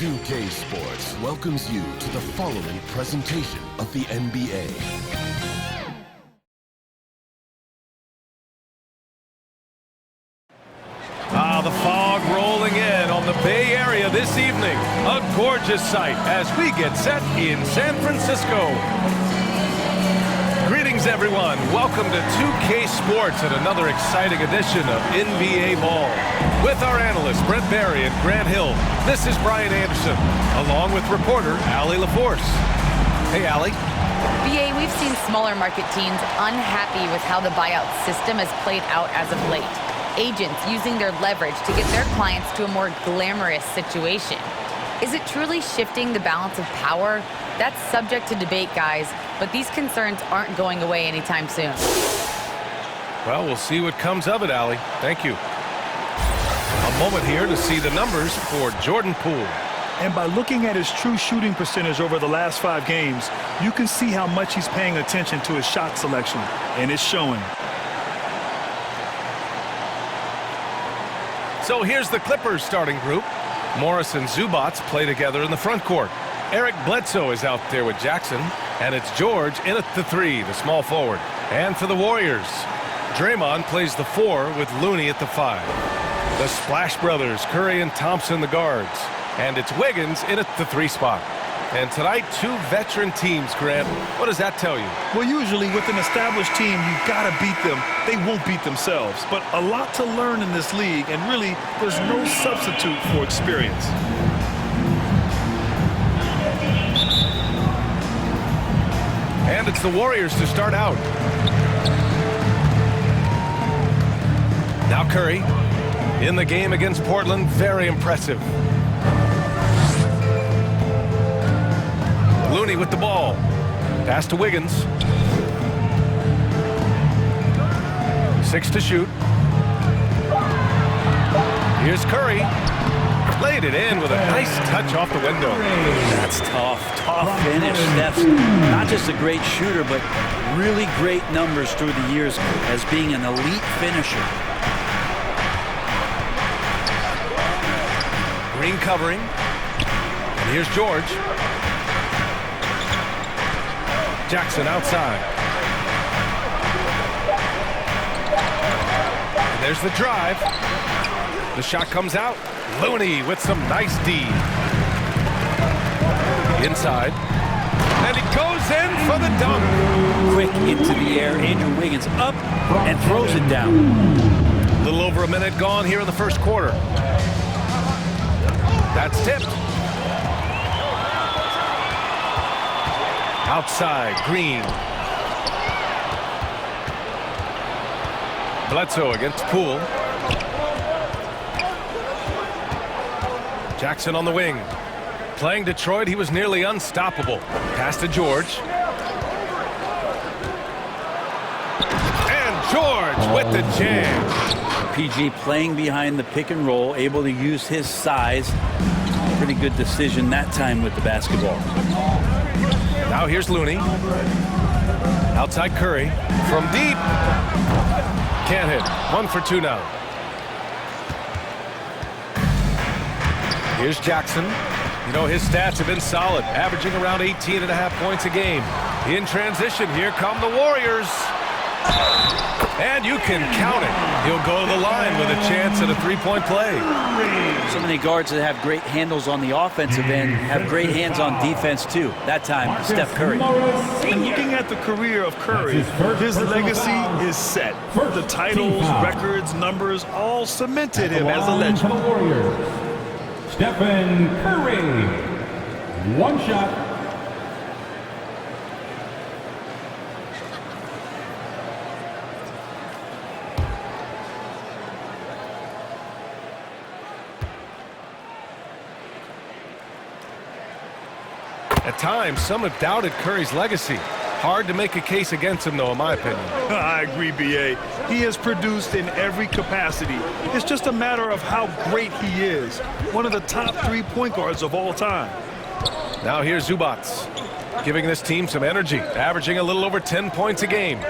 2K Sports welcomes you to the following presentation of the NBA. The fog rolling in on the Bay Area this evening. A gorgeous sight as we get set in San Francisco. Greetings, everyone. Welcome to 2K Sports and another exciting edition of NBA Ball. With our analysts, Brent Barry and Grant Hill, this is Brian Anderson, along with reporter Allie LaForce. Hey, Allie. BA, we've seen smaller market teams unhappy with how the buyout system has played out as of late. Agents using their leverage to get their clients to a more glamorous situation. Is it truly shifting the balance of power? That's subject to debate, guys, but these concerns aren't going away anytime soon. Well, we'll see what comes of it, Allie. Thank you. A moment here to see the numbers for Jordan Poole. And by looking at his true shooting percentage over the last 5 games, you can see how much he's paying attention to his shot selection, and it's showing. So here's the Clippers starting group. Morris and Zubac play together in the front court. Eric Bledsoe is out there with Jackson, and it's George in at the 3, the small forward. And for the Warriors, Draymond plays the 4 with Looney at the 5. The Splash Brothers, Curry and Thompson, the guards. And it's Wiggins in at the 3 spot. And tonight, 2 veteran teams, Grant. What does that tell you? Well, usually with an established team, you've got to beat them. They won't beat themselves. But a lot to learn in this league, and really, there's no substitute for experience. And it's the Warriors to start out. Now Curry in the game against Portland. Very impressive. Looney with the ball. Pass to Wiggins. 6 to shoot. Here's Curry. Laid it in with a nice touch off the window. That's tough finish. Steph's not just a great shooter, but really great numbers through the years as being an elite finisher. Green covering. And here's George. Jackson outside. And there's the drive. The shot comes out. Looney with some nice D. Inside. And he goes in for the dunk. Quick into the air. Andrew Wiggins up and throws it down. A little over a minute gone here in the first quarter. That's tipped. Outside, Green. Bledsoe against Poole. Jackson on the wing. Playing Detroit, he was nearly unstoppable. Pass to George. And George with the jam. PG playing behind the pick and roll, able to use his size. Pretty good decision that time with the basketball. Now here's Looney. Outside Curry. From deep. Can't hit. 1 for 2 now. Here's Jackson. You know, his stats have been solid, averaging around 18.5 points a game. In transition, here come the Warriors. And you can count it. He'll go to the line with a chance at a 3-point play. So many guards that have great handles on the offensive end have great hands on defense, too. That time, Steph Curry. And looking at the career of Curry, his legacy is set. The titles, records, numbers all cemented him as a legend. Stephen Curry. 1 shot. At times, some have doubted Curry's legacy. Hard to make a case against him, though, in my opinion. I agree, B.A. He has produced in every capacity. It's just a matter of how great he is. One of the top 3 point guards of all time. Now here's Zubac, giving this team some energy, averaging a little over 10 points a game.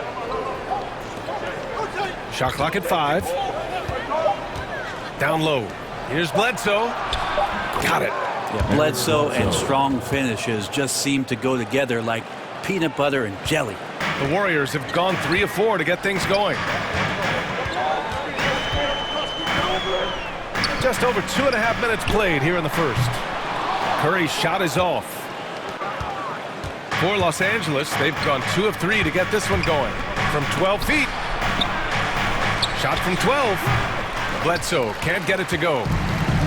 Shot clock at 5. Down low. Here's Bledsoe. Got it. Yeah, Bledsoe and strong finishes just seem to go together like peanut butter and jelly. The Warriors have gone 3 of 4 to get things going. Just over 2.5 minutes played here in the first. Curry's shot is off. For Los Angeles, they've gone 2 of 3 to get this one going. From 12 feet. Shot from 12. Bledsoe can't get it to go.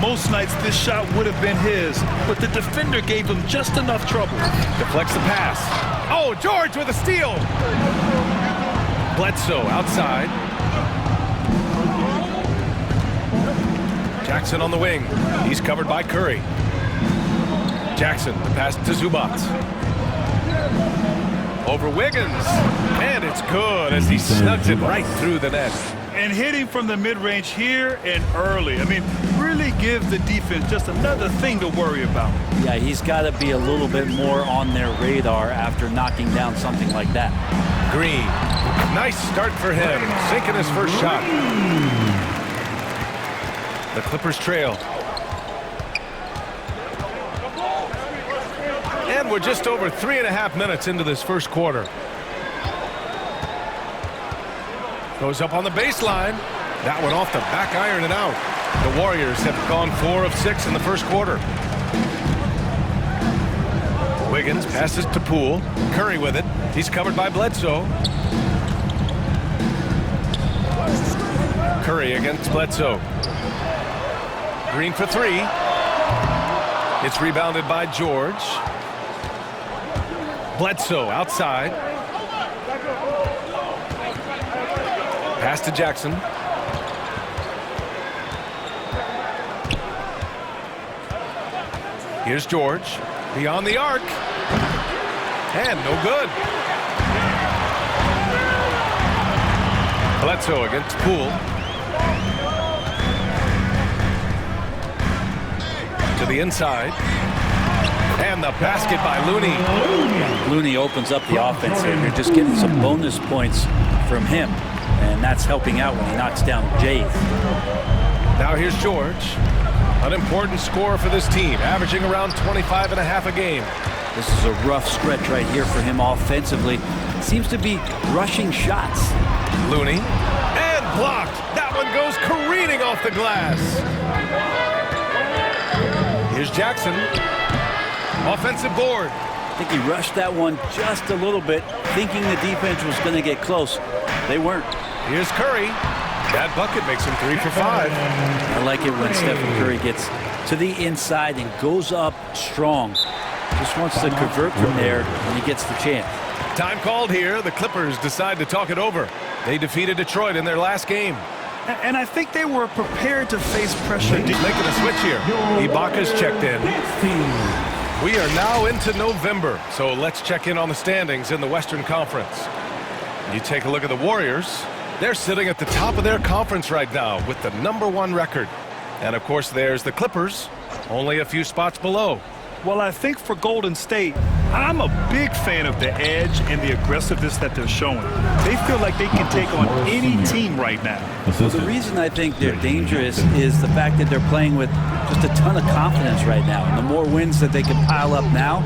Most nights this shot would have been his, but the defender gave him just enough trouble. Deflects the pass. Oh, George with a steal. Bledsoe outside. Jackson on the wing. He's covered by Curry. Jackson, the pass to Zubac. Over Wiggins. And it's good as he snugs it right through the net. And hitting from the mid-range here and early. I mean, really give the defense just another thing to worry about. Yeah, he's got to be a little bit more on their radar after knocking down something like that. Green. Nice start for him. Sinking his first shot. The Clippers trail. And we're just over 3.5 minutes into this first quarter. Goes up on the baseline. That one off the back iron and out. The Warriors have gone 4 of 6 in the first quarter. Wiggins passes to Poole. Curry with it. He's covered by Bledsoe. Curry against Bledsoe. Green for 3. It's rebounded by George. Bledsoe outside. Pass to Jackson. Here's George. Beyond the arc. And no good. Bledsoe against Poole. To the inside. And the basket by Looney. Looney opens up the offense here. You're just getting some bonus points from him. And that's helping out when he knocks down Jays. Now here's George. An important scorer for this team, averaging around 25.5 a game. This is a rough stretch right here for him offensively. Seems to be rushing shots. Looney. And blocked. That one goes careening off the glass. Here's Jackson. Offensive board. I think he rushed that one just a little bit, thinking the defense was going to get close. They weren't. Here's Curry. That bucket makes him 3 for 5. I like it when Steph Curry gets to the inside and goes up strong. Just wants to convert from there when he gets the chance. Time called here. The Clippers decide to talk it over. They defeated Detroit in their last game. And I think they were prepared to face pressure. Making a switch here. Ibaka's checked in. We are now into November, so let's check in on the standings in the Western Conference. You take a look at the Warriors. They're sitting at the top of their conference right now with the #1 record. And of course there's the Clippers, only a few spots below. Well, I think for Golden State, I'm a big fan of the edge and the aggressiveness that they're showing. They feel like they can take on any team right now. Well, the reason I think they're dangerous is the fact that they're playing with just a ton of confidence right now. And the more wins that they can pile up now,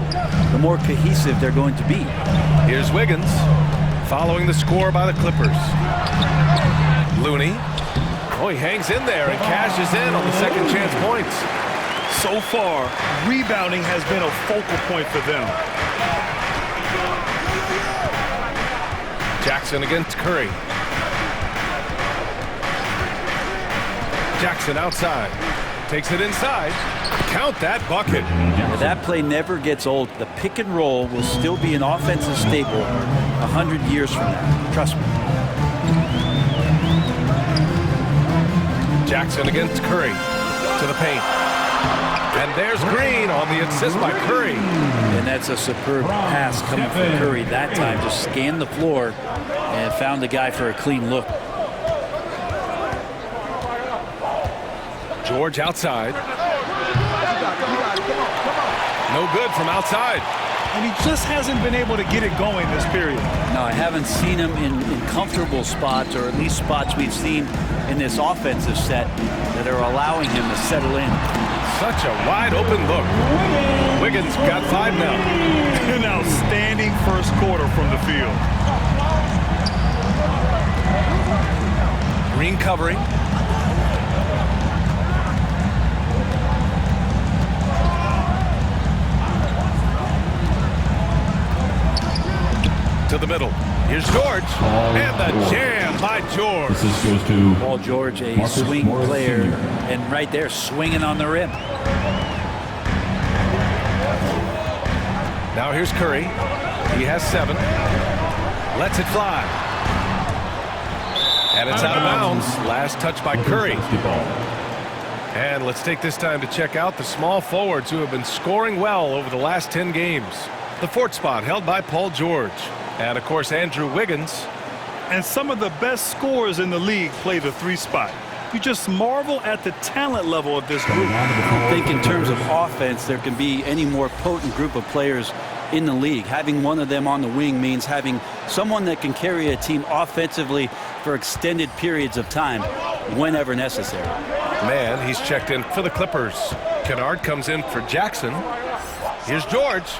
the more cohesive they're going to be. Here's Wiggins, following the score by the Clippers. Looney. Oh, he hangs in there and cashes in on the second chance points. So far, rebounding has been a focal point for them. Jackson against Curry. Jackson outside. Takes it inside. Count that bucket. Yeah, that play never gets old. The pick and roll will still be an offensive staple 100 years from now. Trust me. Jackson against Curry. To the paint. And there's Green on the assist by Curry. And that's a superb pass coming from Curry that time. Just scanned the floor and found the guy for a clean look. George outside. No good from outside. And he just hasn't been able to get it going this period. No, I haven't seen him in comfortable spots, or at least spots we've seen in this offensive set that are allowing him to settle in. such a wide open look. Wiggins got 5 now. An outstanding first quarter from the field. Green covering. To the middle. Here's George. And the jam by George. This goes to Paul George, a Marcus swing Morris player, Sr. and right there swinging on the rim. Now here's Curry. He has 7. Lets it fly. And it's out of bounds. Last touch by Curry. And let's take this time to check out the small forwards who have been scoring well over the last 10 games. The 4th spot held by Paul George. And, of course, Andrew Wiggins. And some of the best scorers in the league play the 3 spot. You just marvel at the talent level of this group. I think in terms of offense, there can be any more potent group of players in the league. Having one of them on the wing means having someone that can carry a team offensively for extended periods of time whenever necessary. Man, he's checked in for the Clippers. Kennard comes in for Jackson. Here's George.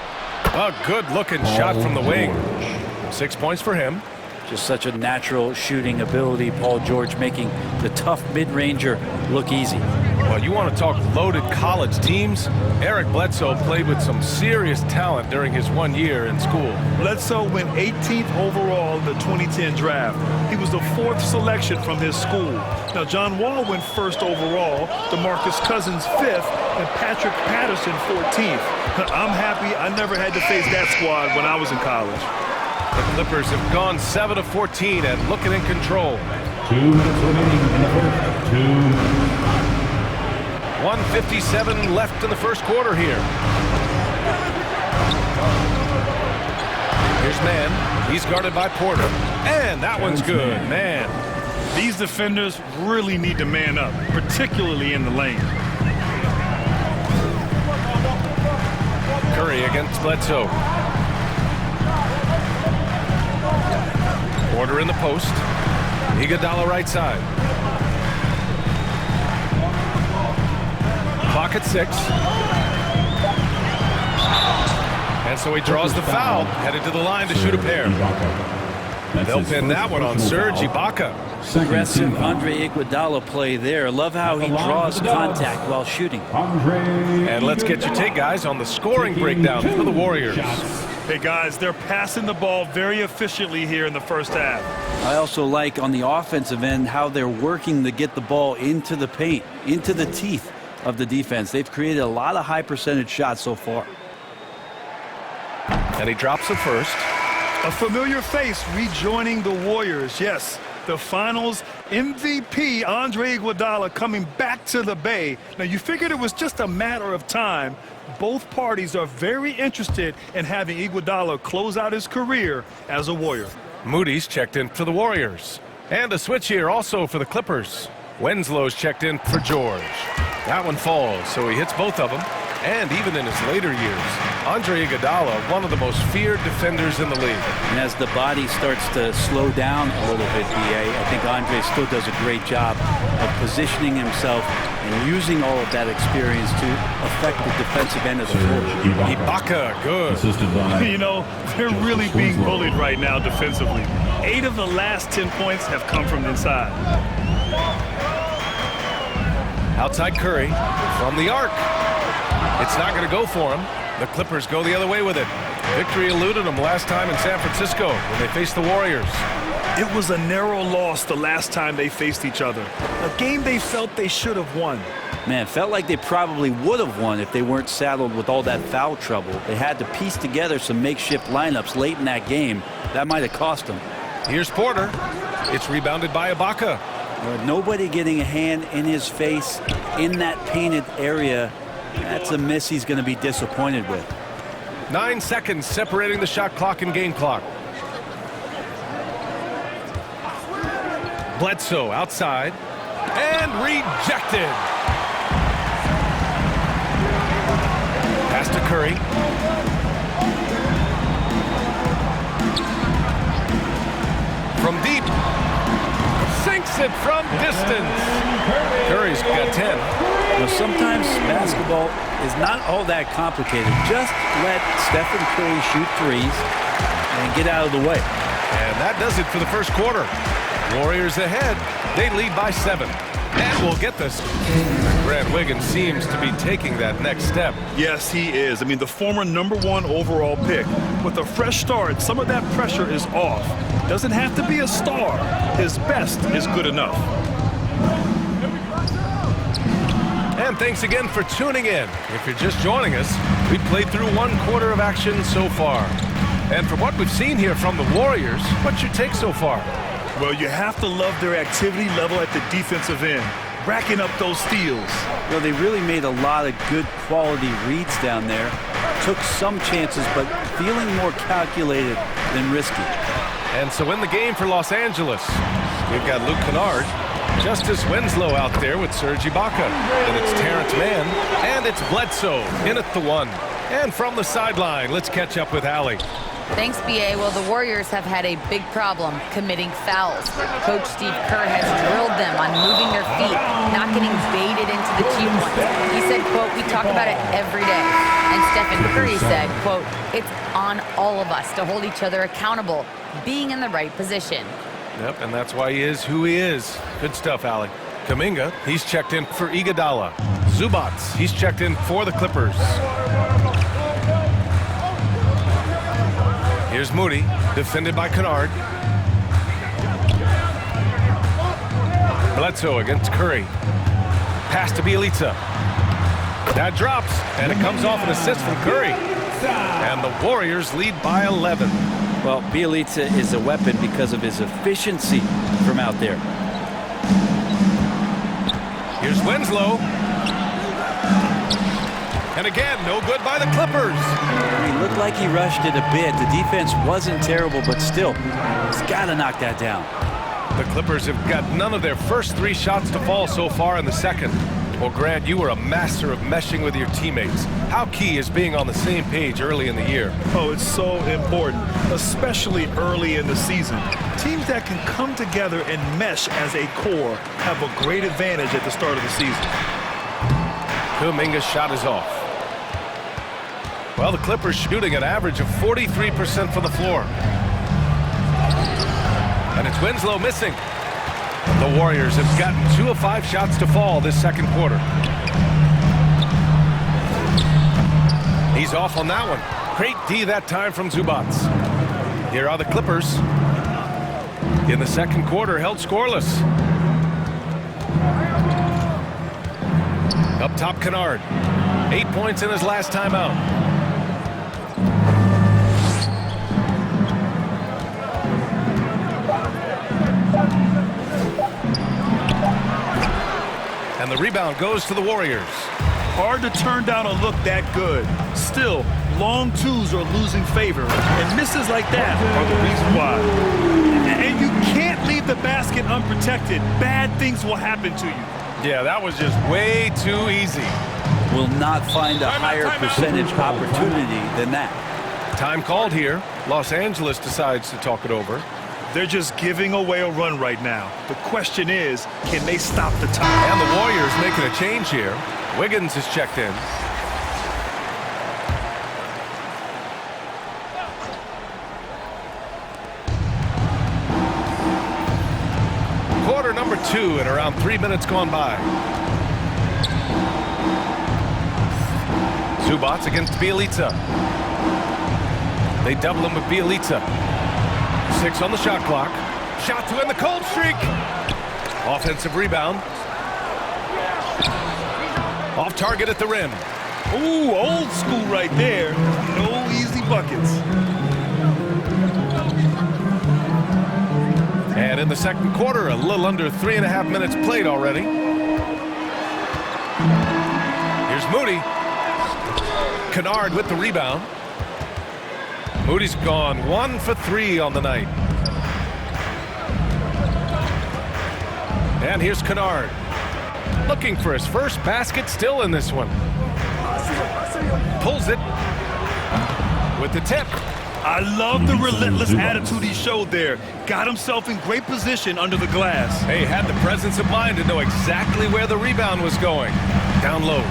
A good-looking shot from the wing. 6 points for him. Just such a natural shooting ability. Paul George making the tough mid-ranger look easy. Well, you want to talk loaded college teams? Eric Bledsoe played with some serious talent during his 1 year in school. Bledsoe went 18th overall in the 2010 draft. He was the 4th selection from his school. Now, John Wall went 1st overall, DeMarcus Cousins 5th, and Patrick Patterson 14th. I'm happy I never had to face that squad when I was in college. The Clippers have gone 7 of 14 and looking in control. 2 minutes remaining in the first. 1:57 left in the first quarter here. Here's Mann. He's guarded by Porter. And that one's good. Man. These defenders really need to man up, particularly in the lane. Curry against Bledsoe. Porter in the post. Iguodala right side. Clock at 6. And so he draws the foul, headed to the line to shoot a pair. They'll pin that one on Serge Ibaka. Aggressive Andre Iguodala play there. Love how he draws contact while shooting. And let's get your take, guys, on the scoring breakdown for the Warriors. Hey, guys, they're passing the ball very efficiently here in the first half. I also like on the offensive end how they're working to get the ball into the paint, into the teeth of the defense. They've created a lot of high percentage shots so far. And he drops it first. A familiar face rejoining the Warriors. Yes, the finals MVP, Andre Iguodala, coming back to the Bay. Now, you figured it was just a matter of time. Both parties are very interested in having Iguodala close out his career as a Warrior. Moody's checked in for the Warriors. And a switch here also for the Clippers. Winslow's checked in for George. That one falls, so he hits both of them. And even in his later years, Andre Iguodala, one of the most feared defenders in the league. And as the body starts to slow down a little bit, B.A., I think Andre still does a great job of positioning himself and using all of that experience to affect the defensive end of the floor. Ibaka, good. You know, they're really being bullied right now defensively. 8 of the last 10 points have come from inside. Outside Curry from the arc. It's not going to go for him. The Clippers go the other way with it. Victory eluded them last time in San Francisco when they faced the Warriors. It was a narrow loss the last time they faced each other. A game they felt they should have won. Man, felt like they probably would have won if they weren't saddled with all that foul trouble. They had to piece together some makeshift lineups late in that game. That might have cost them. Here's Porter. It's rebounded by Ibaka. Nobody getting a hand in his face in that painted area. That's a miss he's going to be disappointed with. 9 seconds separating the shot clock and game clock. Bledsoe outside and rejected. Pass to Curry. From deep. Sinks it from distance. Curry's got 10. Well, sometimes basketball is not all that complicated. Just let Stephen Curry shoot threes and get out of the way. And that does it for the first quarter. Warriors ahead. They lead by 7. And we'll get this. Grant Wiggins seems to be taking that next step. Yes, he is. I mean, the former #1 overall pick. With a fresh start, some of that pressure is off. Doesn't have to be a star. His best is good enough. And thanks again for tuning in. If you're just joining us, we've played through 1 quarter of action so far. And from what we've seen here from the Warriors, what's your take so far? Well, you have to love their activity level at the defensive end, racking up those steals. Well, they really made a lot of good quality reads down there. Took some chances, but feeling more calculated than risky. And so in the game for Los Angeles, we've got Luke Kennard, Justice Winslow out there with Serge Ibaka. And it's Terrence Mann, and it's Bledsoe in at the 1. And from the sideline, let's catch up with Allie. Thanks, B.A. Well, the Warriors have had a big problem committing fouls. Coach Steve Kerr has drilled them on moving their feet, not getting baited into the cheap ones. He said, quote, "We talk about it every day." And Stephen Curry said, quote, "It's on all of us to hold each other accountable, being in the right position." Yep, and that's why he is who he is. Good stuff, Allie. Kaminga, he's checked in for Iguodala. Zubac, he's checked in for the Clippers. Here's Moody, defended by Kennard. Bledsoe against Curry. Pass to Bielitsa. That drops, and it comes off an assist from Curry. And the Warriors lead by 11. Well, Bielitsa is a weapon because of his efficiency from out there. Here's Winslow. And again, no good by the Clippers. He looked like he rushed it a bit. The defense wasn't terrible, but still, he's got to knock that down. The Clippers have got none of their first 3 shots to fall so far in the second. Well, Grant, you were a master of meshing with your teammates. How key is being on the same page early in the year? Oh, it's so important, especially early in the season. Teams that can come together and mesh as a core have a great advantage at the start of the season. Kaminga's shot is off. Well, the Clippers shooting an average of 43% from the floor. And it's Winslow missing. The Warriors have gotten 2 of 5 shots to fall this second quarter. He's off on that one. Great D that time from Zubac. Here are the Clippers. In the second quarter, held scoreless. Up top, Kennard. 8 points in his last timeout. And the rebound goes to the Warriors. Hard to turn down a look that good. Still, long twos are losing favor, and misses like that are the reason why. And you can't leave the basket unprotected. Bad things will happen to you. Yeah, that was just way too easy. Will not find a higher percentage opportunity than that. Time called here. Los Angeles decides to talk it over. They're just giving away a run right now. The question is, can they stop the time? And the Warriors making a change here. Wiggins is checked in. Quarter number 2 and around 3 minutes gone by. Zubac against Bielitsa. They double him with Bielitsa. 6 on the shot clock. Shot to end the cold streak. Offensive rebound. Off target at the rim. Ooh, old school right there. No easy buckets. And in the second quarter, a little under 3.5 minutes played already. Here's Moody. Kennard with the rebound. Moody's gone 1 for 3 on the night. And here's Kennard. Looking for his first basket still in this one. Pulls it with the tip. I love the relentless attitude he showed there. Got himself in great position under the glass. He had the presence of mind to know exactly where the rebound was going. down low.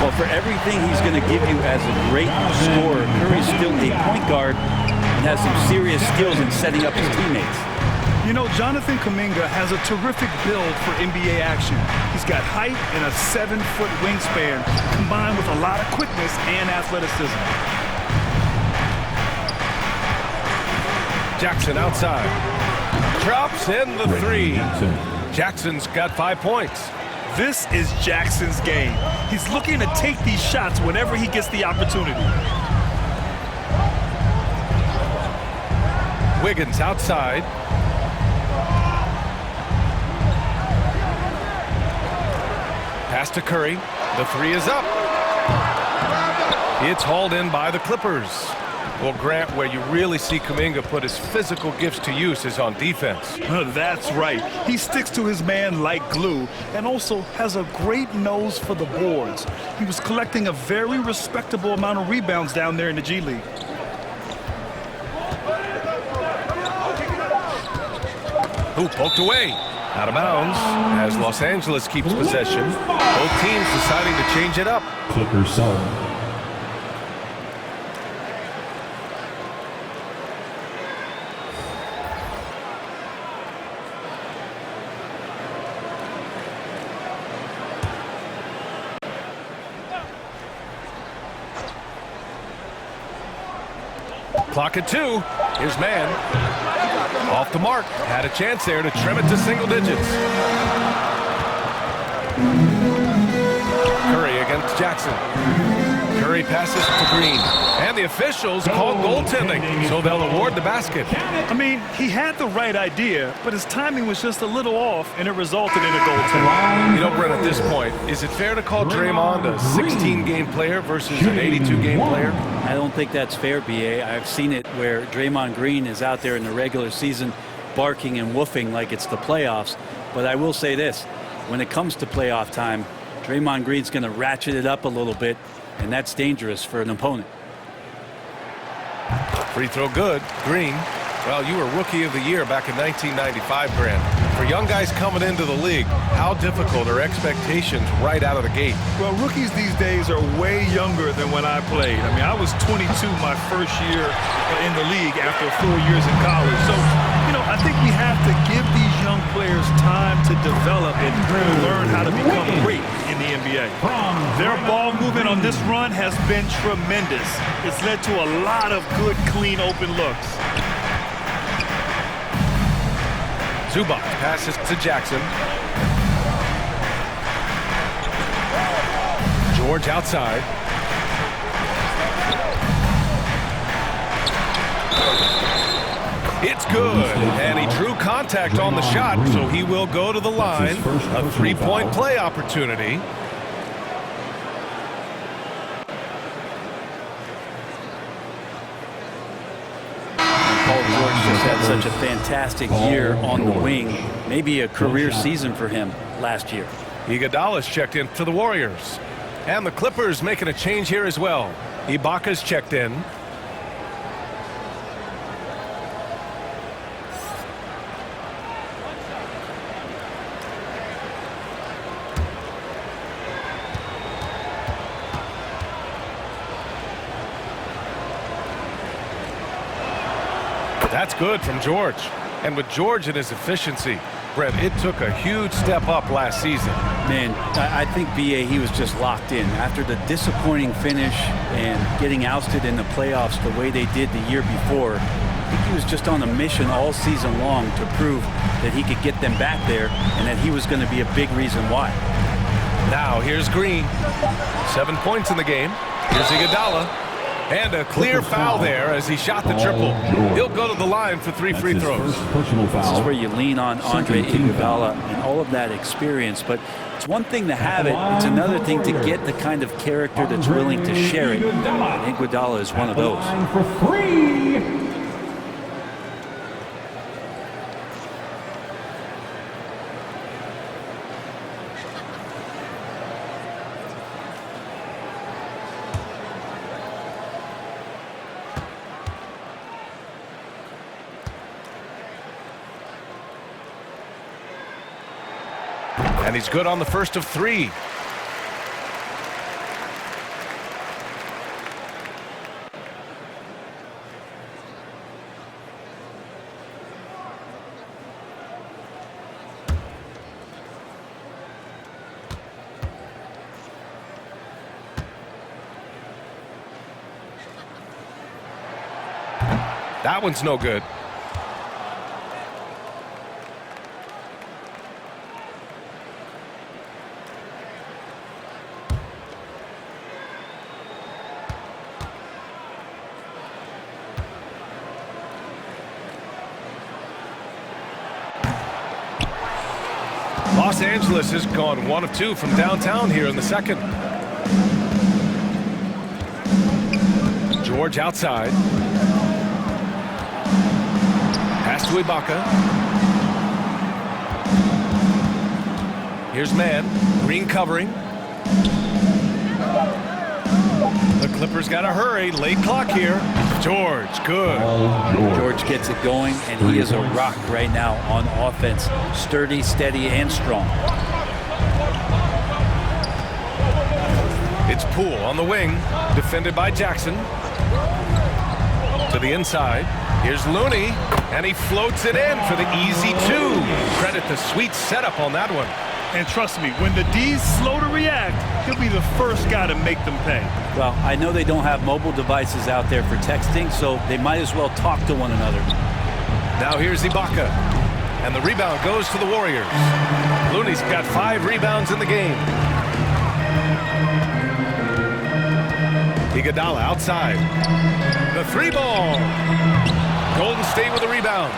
Well, for everything he's going to give you as a great scorer, Curry's still a point guard and has some serious skills in setting up his teammates. You know, Jonathan Kaminga has a terrific build for NBA action. He's got height and a 7-foot wingspan, combined with a lot of quickness and athleticism. Jackson outside. Drops in the three. Jackson's got 5 points. This is Jackson's game. He's looking to take these shots whenever he gets the opportunity. Wiggins outside. Pass to Curry. The three is up. It's hauled in by the Clippers. Well, Grant, where you really see Kaminga put his physical gifts to use is on defense. That's right. He sticks to his man like glue and also has a great nose for the boards. He was collecting a very respectable amount of rebounds down there in the G League. Who poked away? Out of bounds as Los Angeles keeps possession. Both teams deciding to change it up. Clippers sub. Clock at 2. Here's man. Off the mark. Had a chance there to trim it to single digits. Curry against Jackson. Curry passes to Green. And the officials call goaltending, so they'll award the basket. I mean, he had the right idea, but his timing was just a little off, and it resulted in a goaltending. You know, Brent, at this point, is it fair to call Draymond a 16-game player versus an 82-game player? I don't think that's fair, B.A. I've seen it where Draymond Green is out there in the regular season barking and woofing like it's the playoffs. But I will say this, when it comes to playoff time, Draymond Green's going to ratchet it up a little bit, and that's dangerous for an opponent. Free throw good. Green. Well, you were Rookie of the Year back in 1995, Grant. For young guys coming into the league, how difficult are expectations right out of the gate? Well, rookies these days are way younger than when I played. I mean, I was 22 my first year in the league after 4 years in college. So, you know, I think we have to give these young players time to develop and learn how to become great in the NBA. Their ball movement on this run has been tremendous. It's led to a lot of good, clean, open looks. Zubac passes to Jackson. George outside. It's good, and he drew contact on the shot, so he will go to the line. A three-point play opportunity. Had such a fantastic year on the wing, maybe a career season for him last year. Iguodala's checked in for the Warriors, and the Clippers making a change here as well. Ibaka's checked in. That's good from George. And with George and his efficiency, Brett, it took a huge step up last season. Man, I think, B.A., he was just locked in. After the disappointing finish and getting ousted in the playoffs the way they did the year before, I think he was just on a mission all season long to prove that he could get them back there and that he was going to be a big reason why. Now here's Green. 7 points in the game. Here's Iguodala. And a clear foul there as he shot the triple. He'll go to the line for 3 free throws. This is where you lean on Andre Iguodala and all of that experience. But it's one thing to have it. It's another thing to get the kind of character that's willing to share it. And Iguodala is one of those. And he's good on the first of 3. That one's no good. Los Angeles has gone 1 of 2 from downtown here in the second. George outside. Pass to Ibaka. Here's man. Green covering. The Clippers got to hurry. Late clock here. George, good. George gets it going, and he is a rock right now on offense. Sturdy, steady, and strong. It's Poole on the wing, defended by Jackson. To the inside. Here's Looney, and he floats it in for the easy 2. Credit the sweet setup on that one. And trust me, when the D's slow to react, he'll be the first guy to make them pay. Well, I know they don't have mobile devices out there for texting, so they might as well talk to one another. Now here's Ibaka, and the rebound goes to the Warriors. Looney's got 5 rebounds in the game. Iguodala outside. The 3-ball. Golden State with a rebound.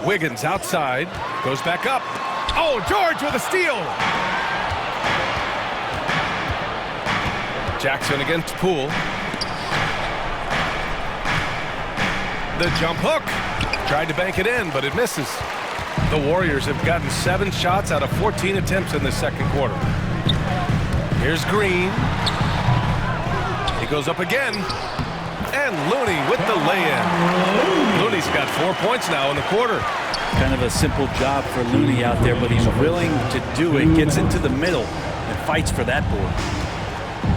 Wiggins outside. Goes back up. Oh, George with a steal. Jackson against Poole. The jump hook. Tried to bank it in, but it misses. The Warriors have gotten 7 shots out of 14 attempts in the second quarter. Here's Green. He goes up again. And Looney with the lay-in. Looney's got 4 points now in the quarter. Kind of a simple job for Looney out there, but he's willing to do it. Gets into the middle and fights for that board.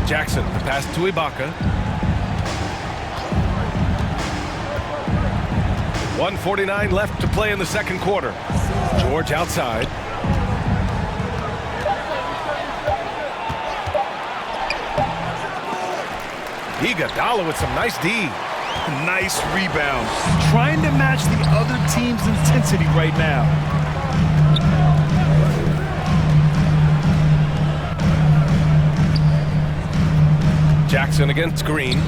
Jackson, the pass to Ibaka. 1:49 left to play in the second quarter. George outside. Iguodala with some nice D. Nice rebound. Trying to match the other team's intensity right now. Jackson against Green.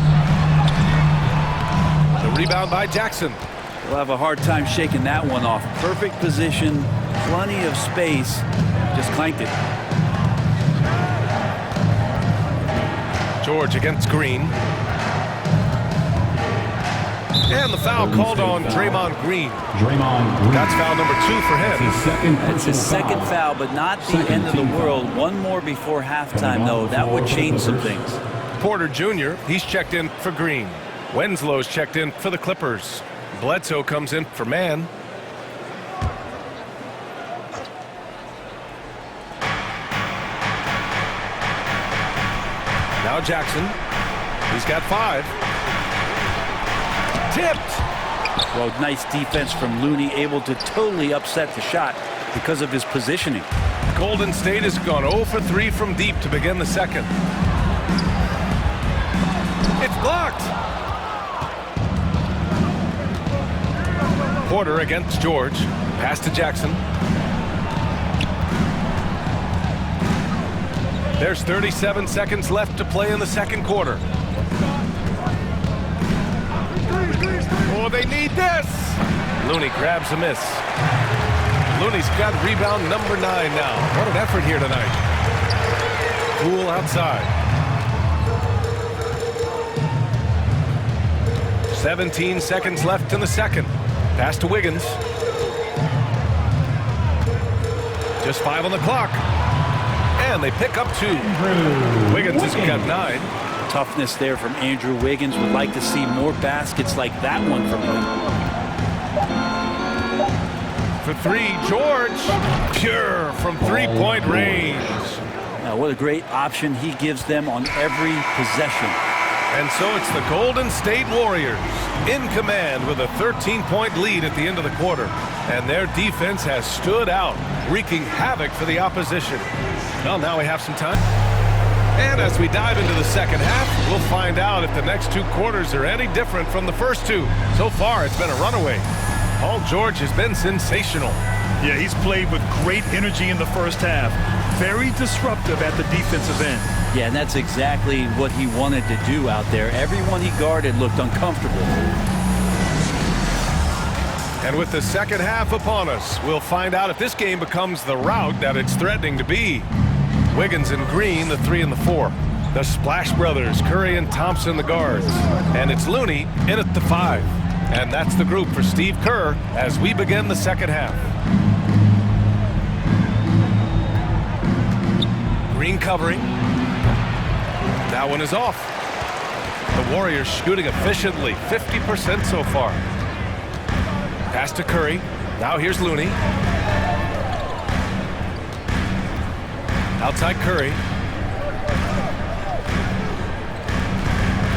The rebound by Jackson. We'll have a hard time shaking that one off. Perfect position, plenty of space. Just clanked it. George against Green. And the foul called on Draymond Green. That's foul number 2 for him. It's his second foul, but not the end of the world. One more before halftime, though. That would change some things. Porter Jr., he's checked in for Green. Wenslow's checked in for the Clippers. Bledsoe comes in for man. Now Jackson. He's got 5. Tipped. Well, nice defense from Looney, able to totally upset the shot because of his positioning. Golden State has gone 0 for 3 from deep to begin the second. It's blocked. Porter against George. Pass to Jackson. There's 37 seconds left to play in the second quarter. Oh, they need this. Looney grabs a miss. Looney's got rebound number 9 now. What an effort here tonight. Poole outside. 17 seconds left in the second. Pass to Wiggins. Just 5 on the clock. And they pick up 2. Wiggins has got 9. Toughness there from Andrew Wiggins. Would like to see more baskets like that one from him. For 3, George. Pure from 3-point range. Now, what a great option he gives them on every possession. And so it's the Golden State Warriors in command with a 13-point lead at the end of the quarter. And their defense has stood out, wreaking havoc for the opposition. Well, now we have some time. And as we dive into the second half, we'll find out if the next 2 quarters are any different from the first 2. So far, it's been a runaway. Paul George has been sensational. Yeah, he's played with great energy in the first half. Very disruptive at the defensive end. Yeah, and that's exactly what he wanted to do out there. Everyone he guarded looked uncomfortable. And with the second half upon us, we'll find out if this game becomes the rout that it's threatening to be. Wiggins and Green, the 3 and the 4. The Splash Brothers, Curry and Thompson, the guards. And it's Looney in at the 5. And that's the group for Steve Kerr as we begin the second half. Green covering. That one is off. The Warriors shooting efficiently, 50% so far. Pass to Curry. Now here's Looney. Outside Curry.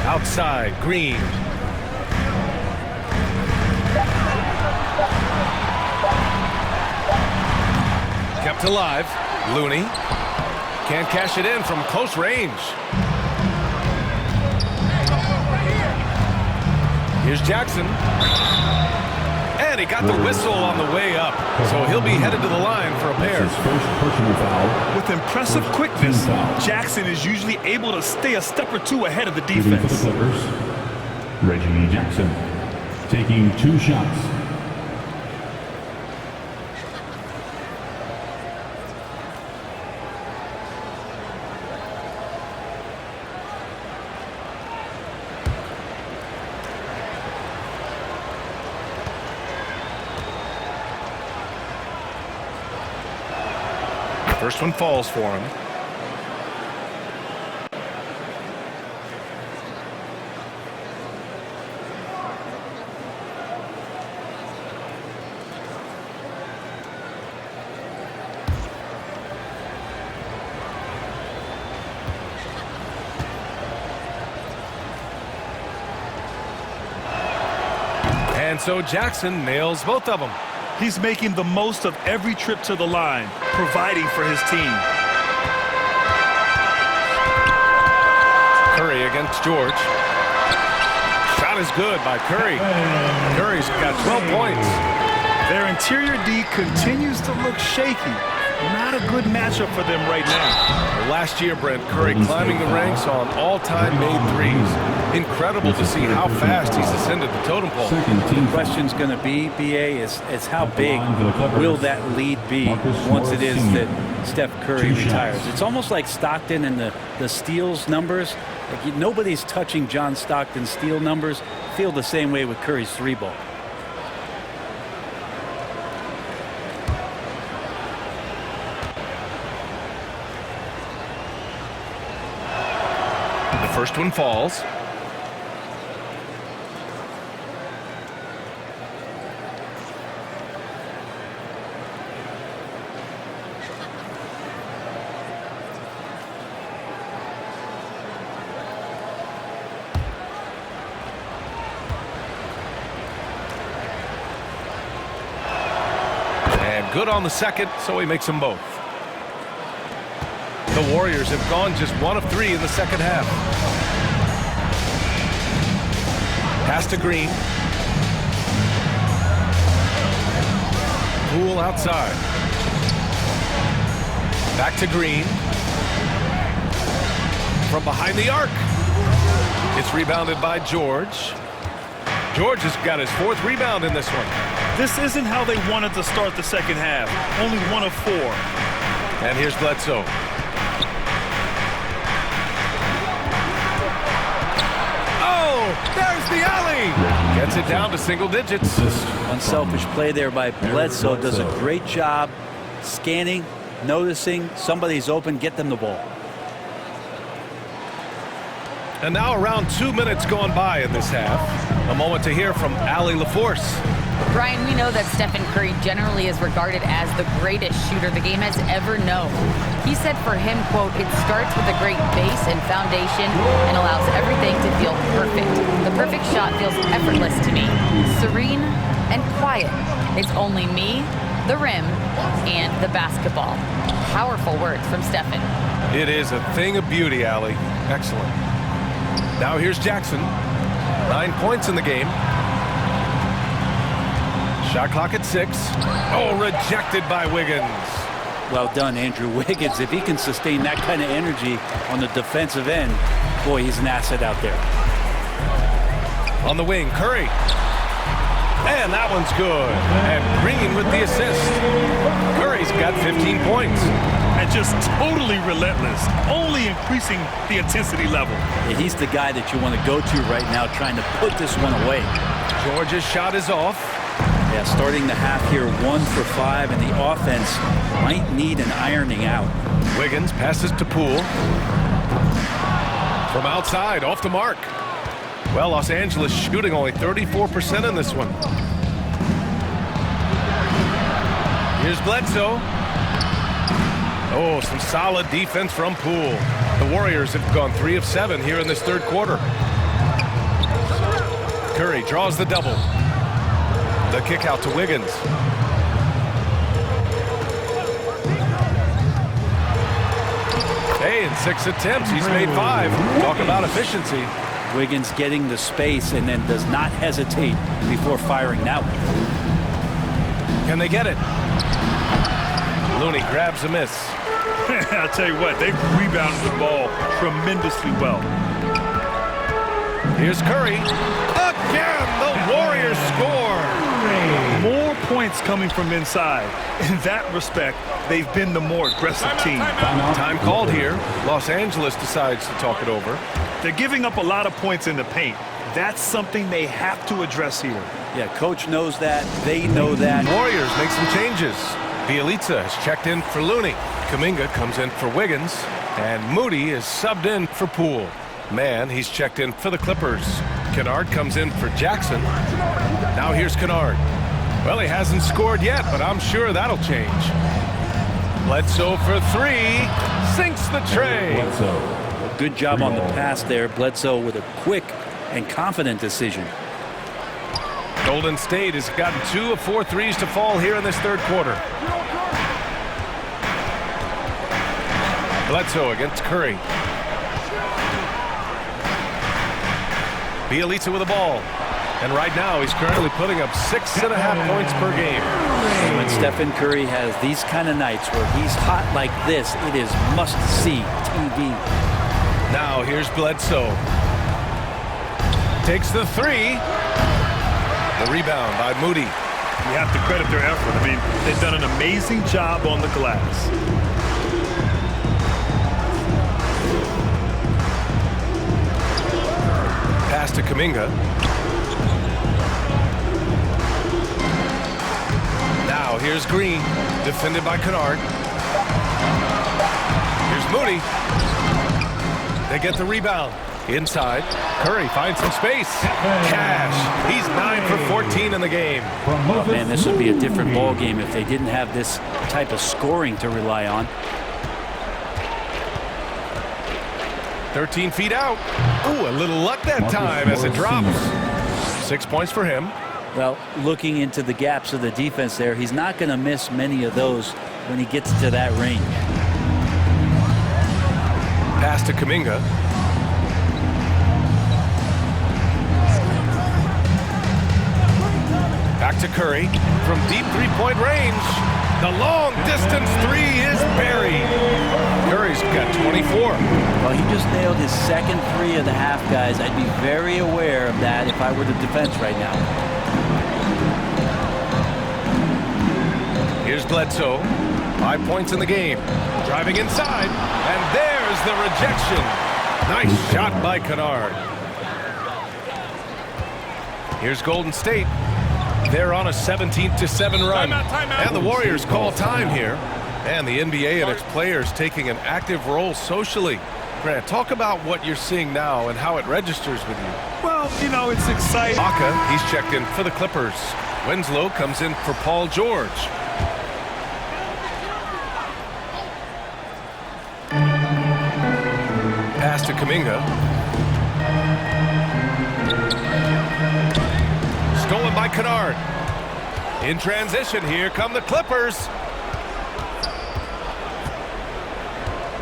Outside Green. Kept alive. Looney. Can't cash it in from close range. Here's Jackson. And he got the whistle on the way up. So he'll be headed to the line for a pair. His first personal foul. With impressive quickness, Jackson is usually able to stay a step or 2 ahead of the Shooting for the defense. Clippers, Reggie Jackson taking 2 shots. First one falls for him. And so Jackson nails both of them. He's making the most of every trip to the line, providing for his team. Curry against George. Shot is good by Curry. Curry's got 12 points. Their interior D continues to look shaky. Not a good matchup for them right now. Last year, Brent, Curry climbing the ranks on all-time made threes. Incredible to see how fast he's ascended the totem pole. The question's going to be, BA, is how big will that lead be once it is that Steph Curry retires? It's almost like Stockton and the steals numbers. Like nobody's touching John Stockton's steal numbers. Feel the same way with Curry's 3-ball. First one falls. And good on the second, so he makes them both. The Warriors have gone just 1 of 3 in the second half. Pass to Green. Poole outside. Back to Green. From behind the arc. It's rebounded by George. George has got his 4th rebound in this one. This isn't how they wanted to start the second half. Only 1 of 4. And here's Bledsoe. There's the alley. Gets it down to single digits. Unselfish play there by Bledsoe. Does a great job scanning, noticing somebody's open, get them the ball. And now around 2 minutes gone by in this half. A moment to hear from Allie LaForce. Brian, we know that Stephen Curry generally is regarded as the greatest shooter the game has ever known. He said for him, quote, "It starts with a great base and foundation and allows everything to feel perfect. The perfect shot feels effortless to me, serene and quiet. It's only me the rim, and the basketball. Powerful words from Stephen. It is a thing of beauty, Allie. Excellent. Now here's Jackson. 9 points in the game. Shot clock at 6. Oh, rejected by Wiggins. Well done, Andrew Wiggins. If he can sustain that kind of energy on the defensive end, boy, he's an asset out there. On the wing, Curry. And that one's good. And Green with the assist. Curry's got 15 points. And just totally relentless, only increasing the intensity level. Yeah, he's the guy that you want to go to right now, trying to put this one away. George's shot is off. Yeah, starting the half here 1 for 5, and the offense might need an ironing out. Wiggins passes to Poole. From outside, off the mark. Well, Los Angeles shooting only 34% in this one. Here's Bledsoe. Oh, some solid defense from Poole. The Warriors have gone 3 of 7 here in this third quarter. Curry draws the double. The kick out to Wiggins. Hey, in 6 attempts, he's made 5. Talk about efficiency. Wiggins getting the space and then does not hesitate before firing that one. Can they get it? Looney grabs a miss. I'll tell you what, they've rebounded the ball tremendously well. Here's Curry. Again, the Warriors score. More points coming from inside. In that respect, they've been the more aggressive team. Time called here. Los Angeles decides to talk it over. They're giving up a lot of points in the paint. That's something they have to address here. Yeah, coach knows that. They know that. Warriors make some changes. Bielitsa has checked in for Looney. Kaminga comes in for Wiggins. And Moody is subbed in for Poole. Man, he's checked in for the Clippers. Kennard comes in for Jackson. Now here's Kennard. Well, he hasn't scored yet, but I'm sure that'll change. Bledsoe for 3. Sinks the tray. Bledsoe. Good job on the pass there. Bledsoe with a quick and confident decision. Golden State has gotten 2 of 4 threes to fall here in this third quarter. Bledsoe against Curry. Bielitsa with the ball. And right now he's currently putting up 6.5 points per game. When Stephen Curry has these kind of nights where he's hot like this, it is must-see TV. Now here's Bledsoe. Takes the 3. The rebound by Moody. You have to credit their effort. I mean, they've done an amazing job on the glass. Pass to Kaminga. Now here's Green, defended by Kennard. Here's Moody. They get the rebound. Inside, Curry finds some space. Cash. He's 9 for 14 in the game. Oh, man, this would be a different ball game if they didn't have this type of scoring to rely on. 13 feet out. Ooh, a little luck that time as it drops. 6 points for him. Well, looking into the gaps of the defense there, he's not going to miss many of those when he gets to that range. Pass to Kaminga. Back to Curry from deep three-point range. The long-distance 3 is buried. Curry's got 24. Well, he just nailed his second 3 of the half, guys. I'd be very aware of that if I were the defense right now. Here's Bledsoe. 5 points in the game. Driving inside. And there's the rejection. Nice shot by Kennard. Here's Golden State. They're on a 17-7 run. And the Warriors call time here. And the NBA and its players taking an active role socially. Grant, talk about what you're seeing now and how it registers with you. Well, you know, it's exciting. Aka, he's checked in for the Clippers. Winslow comes in for Paul George. Pass to Kaminga. Stolen by Kennard. In transition, here come the Clippers.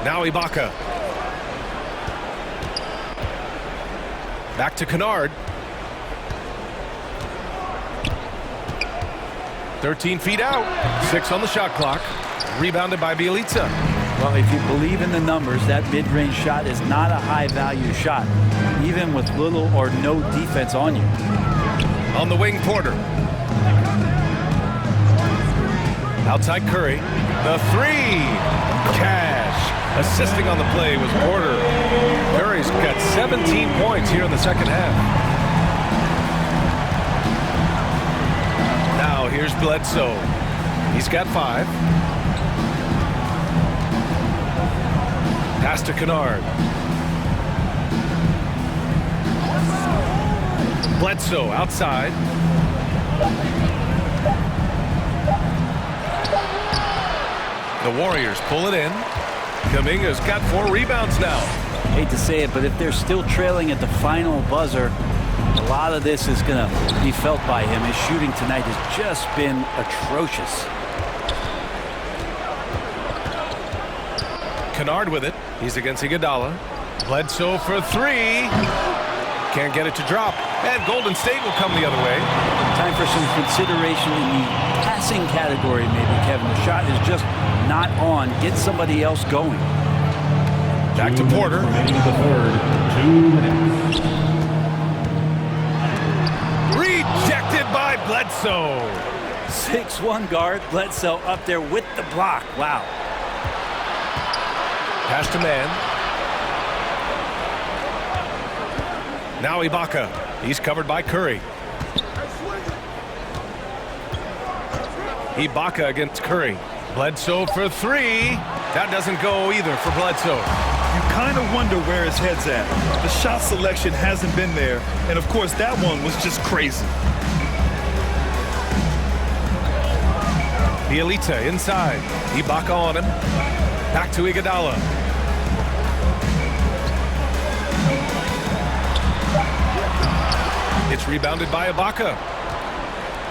Now Ibaka. Back to Kennard. 13 feet out. 6 on the shot clock. Rebounded by Bjelica. Well, if you believe in the numbers, that mid-range shot is not a high-value shot, even with little or no defense on you. On the wing, Porter. Outside Curry. The 3. Cash. Assisting on the play was Porter. Curry's got 17 points here in the second half. Now here's Bledsoe. He's got 5. Pass to Kennard. Bledsoe outside. The Warriors pull it in. Kaminga's got 4 rebounds now. Hate to say it, but if they're still trailing at the final buzzer, a lot of this is going to be felt by him. His shooting tonight has just been atrocious. Kennard with it. He's against Iguodala. Bledsoe for 3. Can't get it to drop. And Golden State will come the other way. Time for some consideration in the passing category, maybe, Kevin. The shot is just not on. Get somebody else going. Back to Porter. Remaining in the third. 2 minutes. Rejected by Bledsoe. 6'1" guard. Bledsoe up there with the block. Wow. Pass to man. Now Ibaka. He's covered by Curry. Ibaka against Curry. Bledsoe for 3. That doesn't go either for Bledsoe. You kind of wonder where his head's at. The shot selection hasn't been there. And, of course, that one was just crazy. Bjelica inside. Ibaka on him. Back to Iguodala. It's rebounded by Ibaka.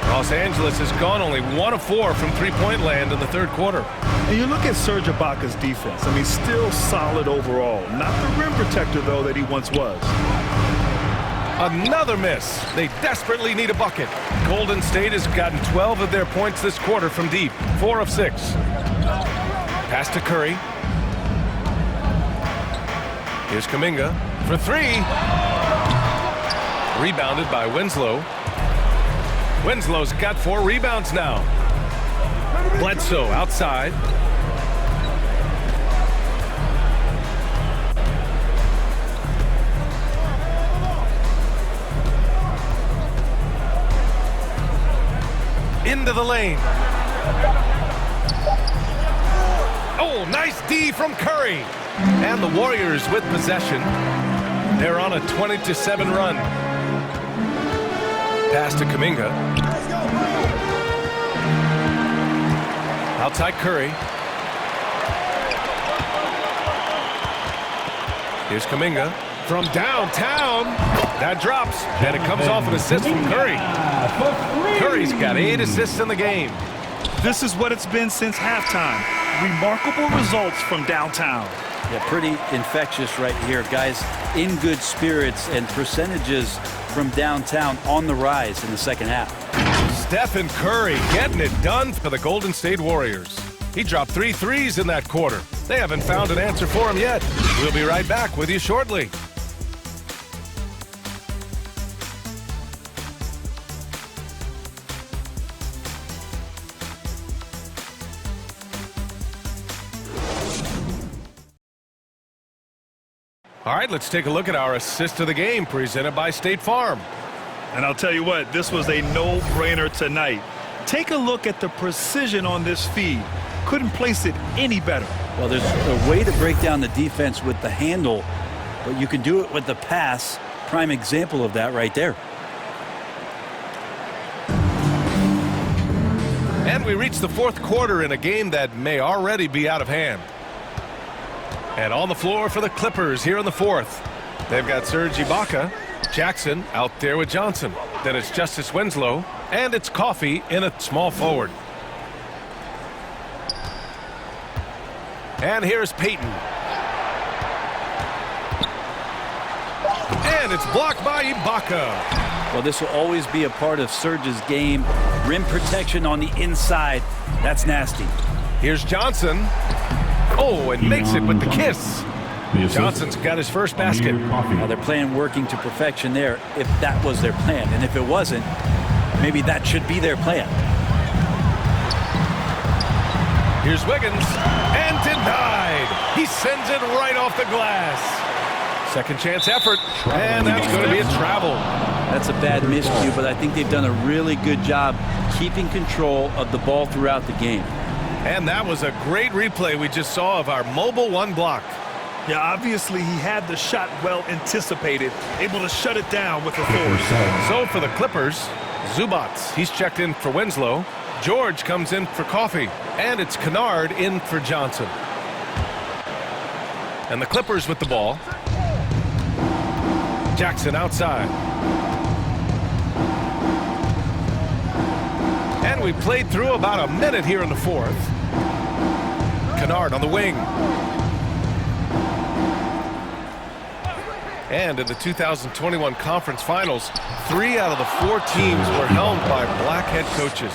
Los Angeles has gone only 1 of 4 from three-point land in the third quarter. And you look at Serge Ibaka's defense. I mean, still solid overall. Not the rim protector, though, that he once was. Another miss. They desperately need a bucket. Golden State has gotten 12 of their points this quarter from deep. 4 of 6. Pass to Curry. Here's Kaminga for 3. Rebounded by Winslow. Winslow's got 4 rebounds now. Bledsoe outside. Into the lane. Oh, nice D from Curry. And the Warriors with possession. They're on a 20-7 run. Pass to Kaminga. Outside Curry. Here's Kaminga from downtown. That drops, and it comes off an assist from Curry. Curry's got 8 assists in the game. This is what it's been since halftime. Remarkable results from downtown. Yeah, pretty infectious right here. Guys in good spirits, and percentages from downtown on the rise in the second half. Steph Curry getting it done for the Golden State Warriors. He dropped 3 threes in that quarter. They haven't found an answer for him yet. We'll be right back with you shortly. All right, let's take a look at our assist of the game presented by State Farm. And I'll tell you what, this was a no-brainer tonight. Take a look at the precision on this feed. Couldn't place it any better. Well, there's a way to break down the defense with the handle, but you can do it with the pass. Prime example of that right there. And we reach the fourth quarter in a game that may already be out of hand. And on the floor for the Clippers here in the fourth. They've got Serge Ibaka, Jackson out there with Johnson. Then it's Justice Winslow, And it's Coffee in a small forward. And here's Payton. And it's blocked by Ibaka. Well, this will always be a part of Serge's game. Rim protection on the inside. That's nasty. Here's Johnson. Oh, and makes it with the kiss. Johnson's got his first basket. Well, they're playing working to perfection there, if that was their plan. And if it wasn't, maybe that should be their plan. Here's Wiggins. And denied. He sends it right off the glass. Second chance effort. And that's going to be a travel. That's a bad miscue, but I think they've done a really good job keeping control of the ball throughout the game. And that was a great replay we just saw of our mobile one block. Yeah, obviously he had the shot well anticipated, able to shut it down with the force. So for the Clippers, Zubac, he's checked in for Winslow. George comes in for Coffee. And it's Kennard in for Johnson. And the Clippers with the ball. Jackson outside. And we played through about a minute here in the fourth. Kennard on the wing. And in the 2021 conference finals, 3 out of the 4 teams were helmed by black head coaches.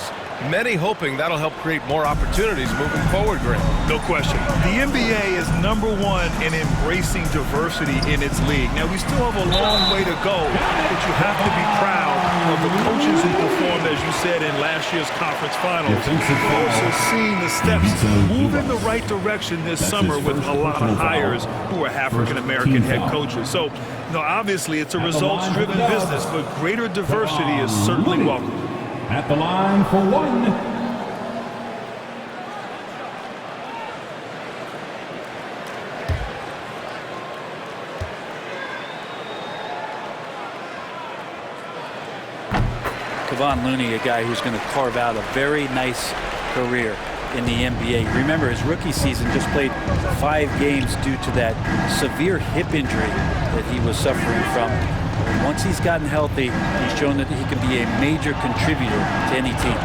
Many hoping that'll help create more opportunities moving forward, Grant. No question. The NBA is #1 in embracing diversity in its league. Now, we still have a long way to go, but you have to be proud of the coaches who performed, as you said, in last year's conference finals. We've also seen the steps move in the right direction this summer with a lot of hires who are African-American head coaches. So, obviously it's a results-driven business, but greater diversity is certainly welcome. At the line for one. Kevon Looney, a guy who's going to carve out a very nice career in the NBA. Remember, his rookie season just played 5 games due to that severe hip injury that he was suffering from. Once he's gotten healthy, he's shown that he can be a major contributor to any team.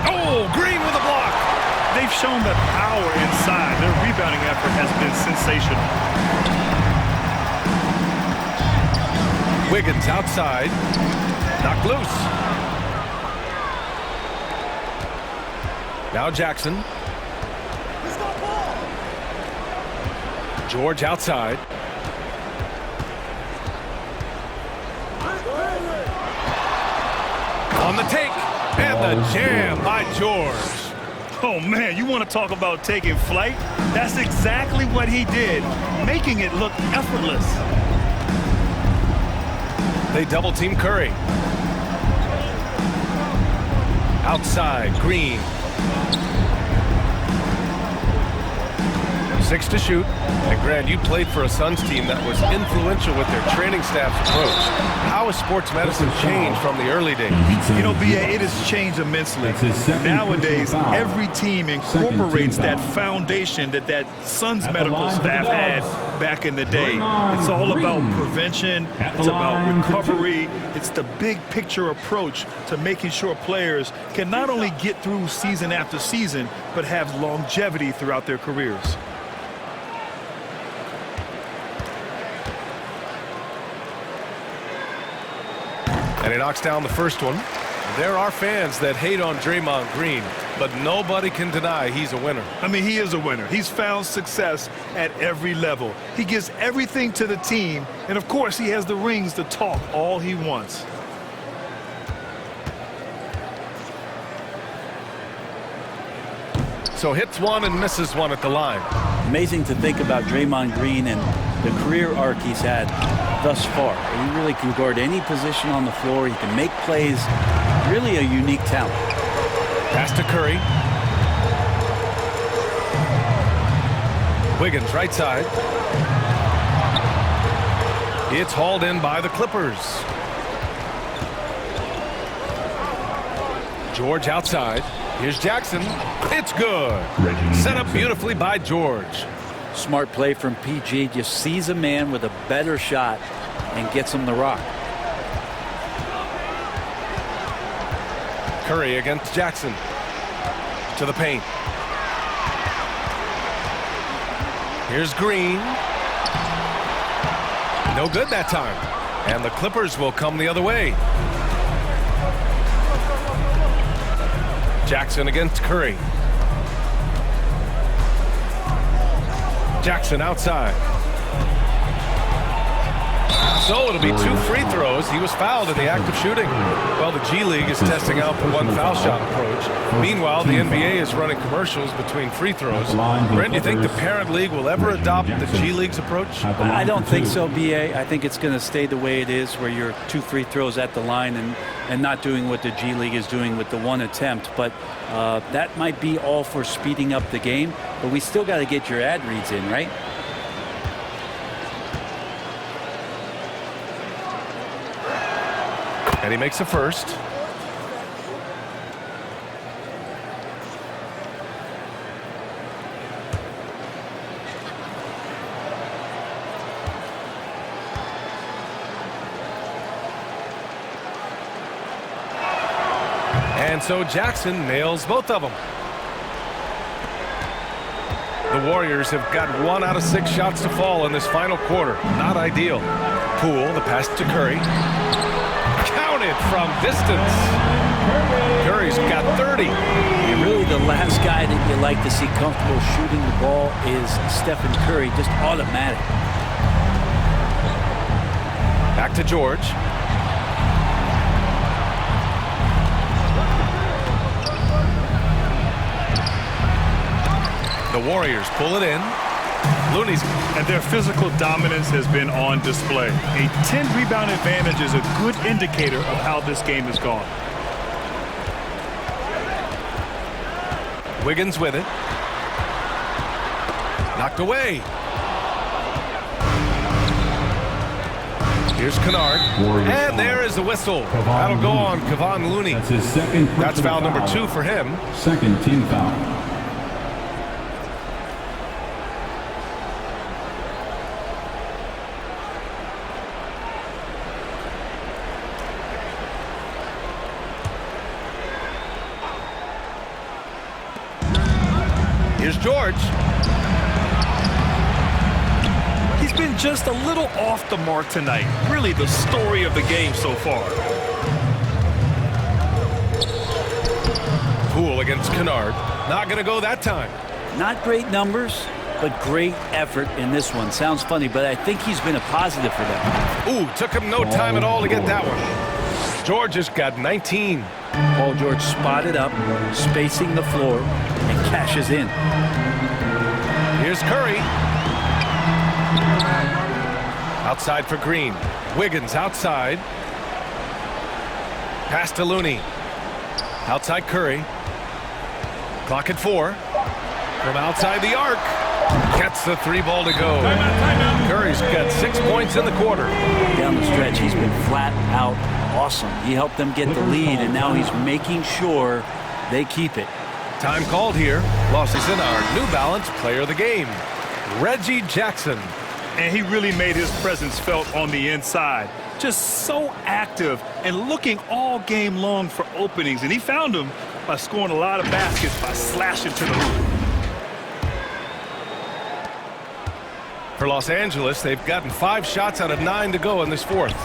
Oh, Green with a block. They've shown that power inside. Their rebounding effort has been sensational. Wiggins outside. Knocked loose. Now Jackson. George outside. On the take, and the jam by George. Oh, man, you want to talk about taking flight? That's exactly what he did, making it look effortless. They double-team Curry. Outside, Green. 6 to shoot. And Grant, you played for a Suns team that was influential with their training staff's approach. How has sports medicine changed from the early days? B.A., it has changed immensely. Nowadays, every team incorporates that foundation that Suns medical staff had back in the day. It's all about prevention. It's about recovery. It's the big picture approach to making sure players can not only get through season after season, but have longevity throughout their careers. And he knocks down the first one. There are fans that hate on Draymond Green, but nobody can deny he's a winner. I mean, he is a winner. He's found success at every level. He gives everything to the team, and of course, he has the rings to talk all he wants. So hits one and misses one at the line. Amazing to think about Draymond Green and the career arc he's had thus far. He really can guard any position on the floor. He can make plays. Really a unique talent. Pass to Curry. Wiggins right side. It's hauled in by the Clippers. George outside. Here's Jackson. It's good. Set up beautifully by George. Smart play from PG. Just sees a man with a better shot and gets him the rock. Curry against Jackson. To the paint. Here's Green. No good that time. And the Clippers will come the other way. Jackson against Curry. Jackson outside. So it'll be 2 free throws. He was fouled in the act of shooting. Well, the G League is testing out the 1 foul shot approach. Meanwhile, the NBA is running commercials between free throws. Brent, do you think the parent league will ever adopt the G League's approach? I don't think so, BA. I think it's going to stay the way it is, where you're 2 free throws at the line and not doing what the G League is doing with the 1 attempt. But that might be all for speeding up the game. But we still got to get your ad reads in, right? And he makes a first. And so Jackson nails both of them. The Warriors have got 1 out of 6 shots to fall in this final quarter. Not ideal. Poole, the pass to Curry. Counted from distance. Curry's got 30. And really the last guy that you like to see comfortable shooting the ball is Stephen Curry, just automatic. Back to George. The Warriors pull it in. Looney's. And their physical dominance has been on display. A 10-rebound advantage is a good indicator of how this game has gone. Wiggins with it. Knocked away. Here's Kennard. And there is the whistle. That'll go on Kevon Looney. That's his second. That's foul number 2 for him. Second team foul. Here's George. He's been just a little off the mark tonight. Really the story of the game so far. Poole against Kennard. Not going to go that time. Not great numbers, but great effort in this one. Sounds funny, but I think he's been a positive for them. Ooh, took him no time at all to get that one. George has got 19. Paul George spotted up, spacing the floor, and cashes in. Here's Curry. Outside for Green. Wiggins outside. Pass to Looney. Outside Curry. Clock at 4. From outside the arc. Gets the 3 ball to go. Curry's got 6 points in the quarter. Down the stretch, he's been flat out awesome. He helped them get the lead, and now he's making sure they keep it. Time called here. Losses in our New Balance player of the game, Reggie Jackson. And he really made his presence felt on the inside. Just so active and looking all game long for openings. And he found them by scoring a lot of baskets by slashing to the hoop. For Los Angeles, they've gotten 5 shots out of 9 to go in this fourth.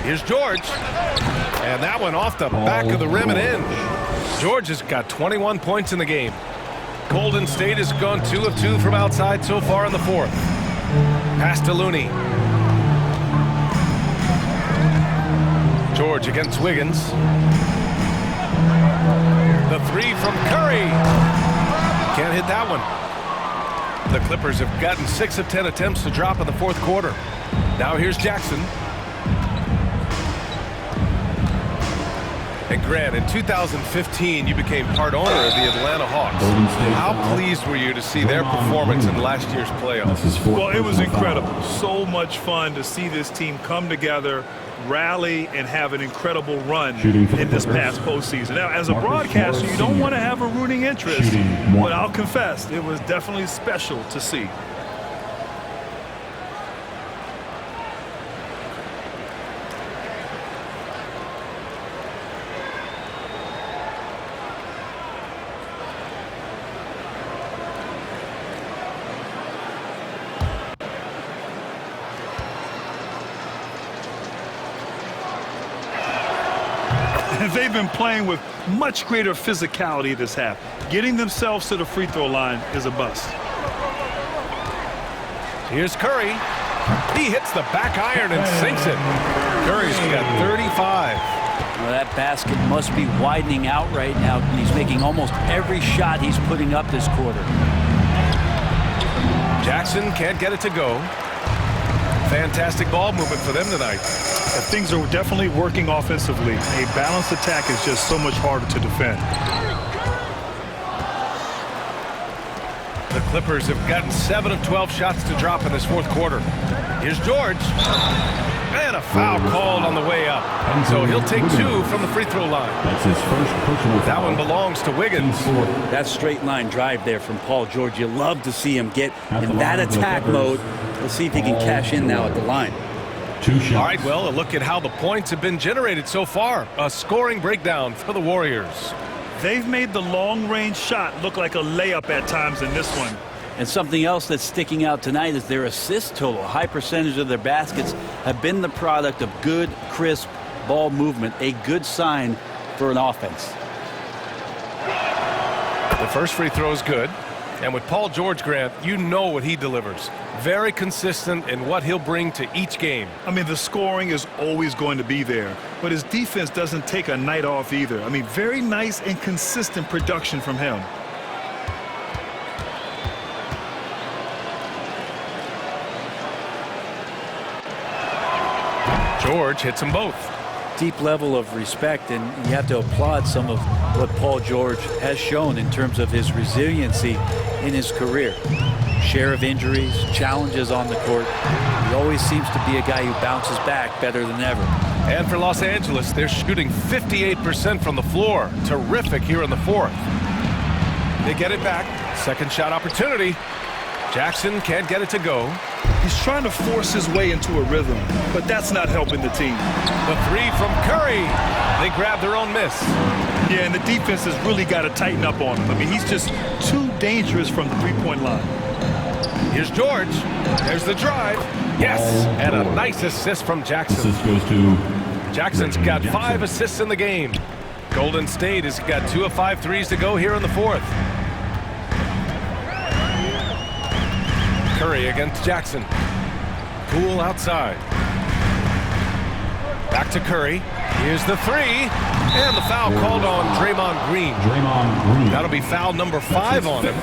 Here's George. And that one off the back of the rim and in. George has got 21 points in the game. Golden State has gone 2 of 2 from outside so far in the fourth. Pass to Looney. George against Wiggins. The 3 from Curry. Can't hit that one. The Clippers have gotten 6 of 10 attempts to drop in the fourth quarter. Now here's Jackson. And Grant, in 2015, you became part owner of the Atlanta Hawks. How pleased were you to see their performance in last year's playoffs? Well, it was incredible. So much fun to see this team come together, rally, and have an incredible run in this past postseason. Now, as a broadcaster, you don't want to have a rooting interest, but I'll confess, it was definitely special to see. And they've been playing with much greater physicality this half. Getting themselves to the free throw line is a bust. Here's Curry. He hits the back iron and sinks it. Curry's got 35. Well, that basket must be widening out right now. He's making almost every shot he's putting up this quarter. Jackson can't get it to go. Fantastic ball movement for them tonight. Things are definitely working offensively. A balanced attack is just so much harder to defend. The Clippers have gotten 7 of 12 shots to drop in this fourth quarter. Here's George. And a foul called on the way up. So he'll take 2 from the free throw line. That's his first personal foul. That one belongs to Wiggins. That straight line drive there from Paul George. You love to see him get in that attack mode. We'll see if he can cash in now at the line. 2 shots. All right, well, a look at how the points have been generated so far. A scoring breakdown for the Warriors. They've made the long-range shot look like a layup at times in this one. And something else that's sticking out tonight is their assist total. A high percentage of their baskets have been the product of good, crisp ball movement, a good sign for an offense. The first free throw is good. And with Paul George, Grant, you know what he delivers. Very consistent in what he'll bring to each game. I mean, the scoring is always going to be there, but his defense doesn't take a night off either. I mean, very nice and consistent production from him. George hits them both. Deep level of respect, and you have to applaud some of what Paul George has shown in terms of his resiliency in his career. Share of injuries, challenges on the court. He always seems to be a guy who bounces back better than ever. And for Los Angeles, they're shooting 58% from the floor. Terrific here in the fourth. They get it back. Second shot opportunity. Jackson can't get it to go. He's trying to force his way into a rhythm, but that's not helping the team. The 3 from Curry. They grab their own miss. Yeah, and the defense has really got to tighten up on him. I mean, he's just too dangerous from the three-point line. Here's George. There's the drive. Yes, and a nice assist from Jackson. Assist goes to Jackson's Reggie got Jackson. 5 assists in the game. Golden State has got 2 of 5 threes to go here in the fourth. Curry against Jackson. Poole outside. Back to Curry. Here's the 3. And the foul called on Draymond Green. Draymond Green. That'll be foul number 5 on him.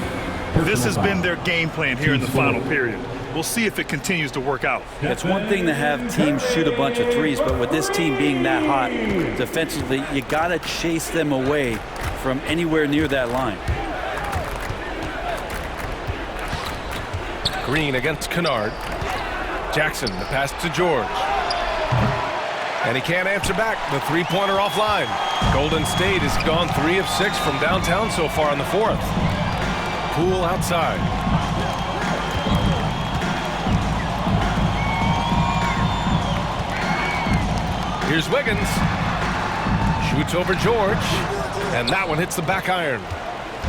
This has been their game plan here in the final period. We'll see if it continues to work out. It's one thing to have teams shoot a bunch of threes, but with this team being that hot defensively, you got to chase them away from anywhere near that line. Green against Kennard. Jackson, the pass to George. And he can't answer back. The three-pointer offline. Golden State has gone 3 of 6 from downtown so far in the fourth. Poole outside. Here's Wiggins. Shoots over George. And that one hits the back iron.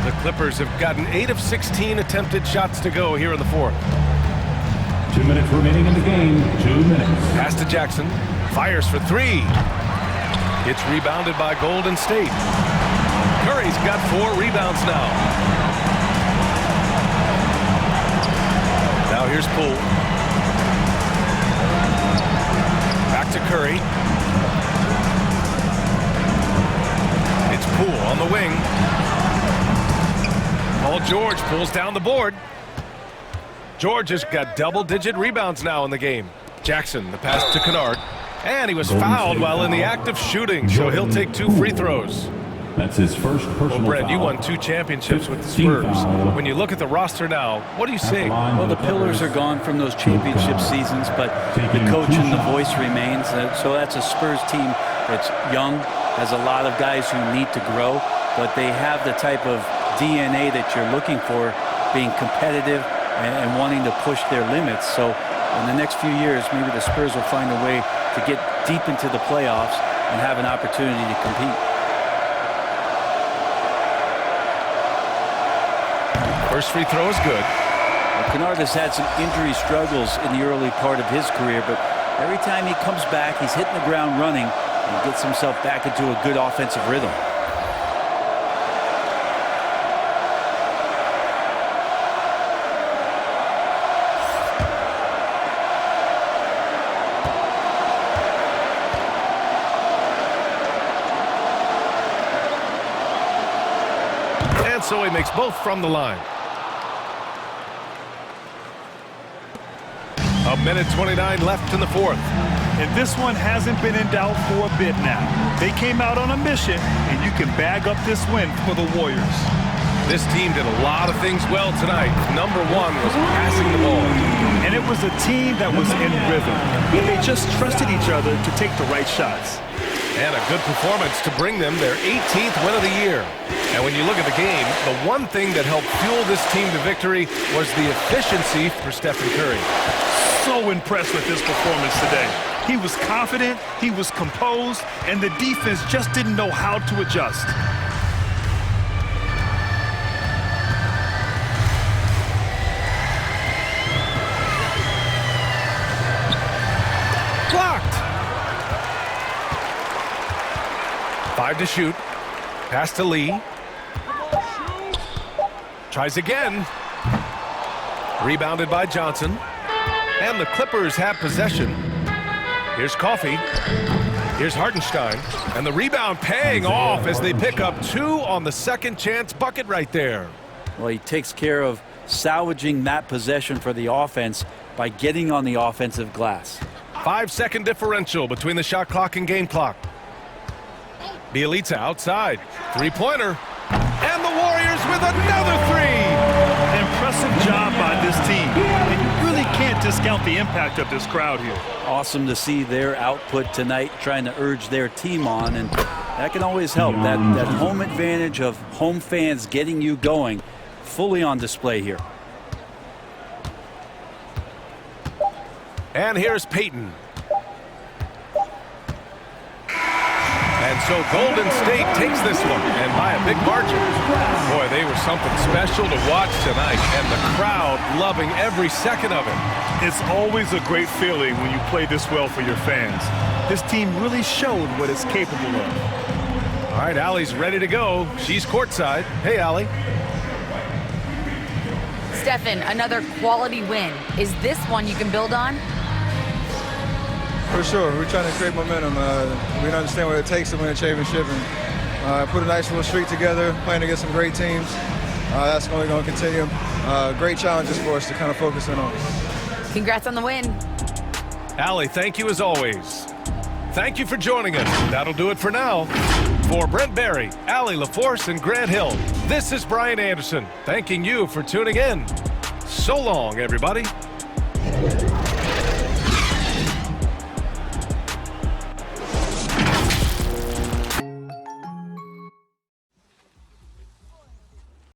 The Clippers have gotten 8 of 16 attempted shots to go here in the fourth. 2 minutes remaining in the game. 2 minutes. Pass to Jackson. Fires for 3. It's rebounded by Golden State. Curry's got 4 rebounds now. Now here's Poole. Back to Curry. It's Poole on the wing. Paul George pulls down the board. George has got double-digit rebounds now in the game. Jackson, the pass to Kennard. And he was fouled while in the act of shooting, so he'll take 2 free throws. That's his first personal Well, Brett, foul. you won 2 championships with the Spurs. When you look at the roster now, what do you see? Well, the pillars are gone from those championship seasons, but the coach and the voice remains. So that's a Spurs team that's young, has a lot of guys who need to grow, but they have the type of DNA that you're looking for, being competitive and wanting to push their limits. So in the next few years, maybe the Spurs will find a way to get deep into the playoffs and have an opportunity to compete. First free throw is good. Well, Kennard has had some injury struggles in the early part of his career, but every time he comes back, he's hitting the ground running, He gets himself back into a good offensive rhythm. And so he makes both from the line. A minute 29 left in the fourth. And this one hasn't been in doubt for a bit now. They came out on a mission, and you can bag up this win for the Warriors. This team did a lot of things well tonight. Number one was passing the ball. And it was a team that was in rhythm. They just trusted each other to take the right shots. And a good performance to bring them their 18th win of the year. And when you look at the game, the one thing that helped fuel this team to victory was the efficiency for Steph Curry. So impressed with his performance today. He was confident, he was composed, and the defense just didn't know how to adjust. Blocked. 5 to shoot. Pass to Lee. Tries again. Rebounded by Johnson. And the Clippers have possession. Here's Coffey. Here's Hartenstein. And the rebound paying off as they pick up 2 on the second chance bucket right there. Well, he takes care of salvaging that possession for the offense by getting on the offensive glass. 5-second differential between the shot clock and game clock. Bielitsa outside. Three-pointer. And the Warriors with another 3. Impressive job by this team. And you really can't discount the impact of this crowd here. Awesome to see their output tonight, trying to urge their team on, and that can always help. That home advantage of home fans getting you going, fully on display here. And here's Payton. And so Golden State takes this one, and by a big margin. Boy, they were something special to watch tonight, and the crowd loving every second of it. It's always a great feeling when you play this well for your fans. This team really showed what it's capable of. All right, Allie's ready to go. She's courtside. Hey, Allie. Stephen, another quality win. Is this one you can build on? For sure. We're trying to create momentum. We understand what it takes to win a championship and put a nice little streak together, playing against some great teams. That's only going to continue. Great challenges for us to kind of focus in on. Congrats on the win. Allie, thank you as always. Thank you for joining us. That'll do it for now. For Brent Barry, Allie LaForce, and Grant Hill, this is Brian Anderson, thanking you for tuning in. So long, everybody.